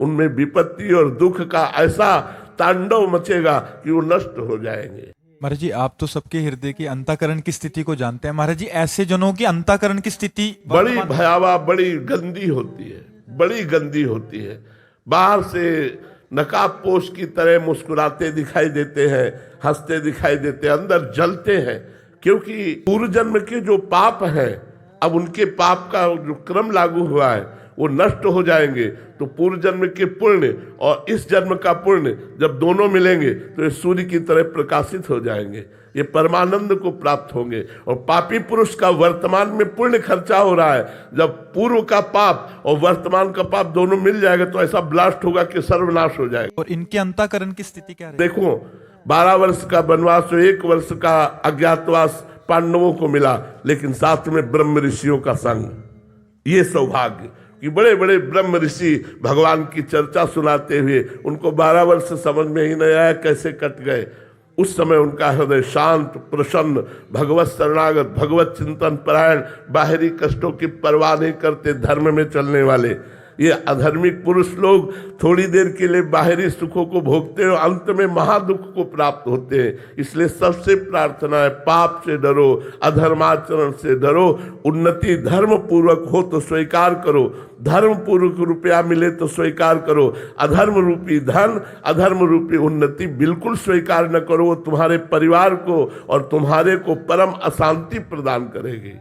उनमें विपत्ति और दुख का ऐसा तांडव मचेगा कि वो नष्ट हो जाएंगे। महाराज जी, आप तो सबके हृदय की अंतःकरण की स्थिति को जानते हैं। महाराज जी, ऐसे जनों की अंतःकरण की स्थिति बड़ी भयावह, बड़ी गंदी होती है, बड़ी गंदी होती है। बाहर से नकाबपोश की तरह मुस्कुराते दिखाई देते हैं, हंसते दिखाई देते हैं, अंदर जलते हैं, क्योंकि पूर्व जन्म के जो पाप हैं, अब उनके पाप का जो क्रम लागू हुआ है वो नष्ट हो जाएंगे। तो पूर्व जन्म के पुण्य और इस जन्म का पुण्य जब दोनों मिलेंगे तो ये सूर्य की तरह प्रकाशित हो जाएंगे, ये परमानंद को प्राप्त होंगे। और पापी पुरुष का वर्तमान में पुण्य खर्चा हो रहा है, जब पूर्व का पाप और वर्तमान का पाप दोनों मिल जाएगा तो ऐसा ब्लास्ट होगा कि सर्वनाश हो जाएगा। और इनके अंतःकरण की स्थिति क्या है? देखो, 12 वर्ष का वनवास और 1 वर्ष का अज्ञातवास पांडवों को मिला, लेकिन साथ में ब्रह्म ऋषियों का संग। ये सौभाग्य कि बड़े बड़े ब्रह्म ऋषि भगवान की चर्चा सुनाते हुए उनको 12 वर्ष समझ में ही नहीं आया कैसे कट गए। उस समय उनका हृदय शांत, प्रसन्न, भगवत शरणागत, भगवत चिंतन परायण, बाहरी कष्टों की परवाह नहीं करते, धर्म में चलने वाले। ये अधर्मिक पुरुष लोग थोड़ी देर के लिए बाहरी सुखों को भोगते हैं और अंत में महादुख को प्राप्त होते हैं। इसलिए सबसे प्रार्थना है, पाप से डरो, अधर्माचरण से डरो, उन्नति धर्म पूर्वक हो तो स्वीकार करो, धर्म पूर्वक रुपया मिले तो स्वीकार करो, अधर्म रूपी धन, अधर्म रूपी उन्नति बिल्कुल स्वीकार न करो। वो तुम्हारे परिवार को और तुम्हारे को परम अशांति प्रदान करेगी।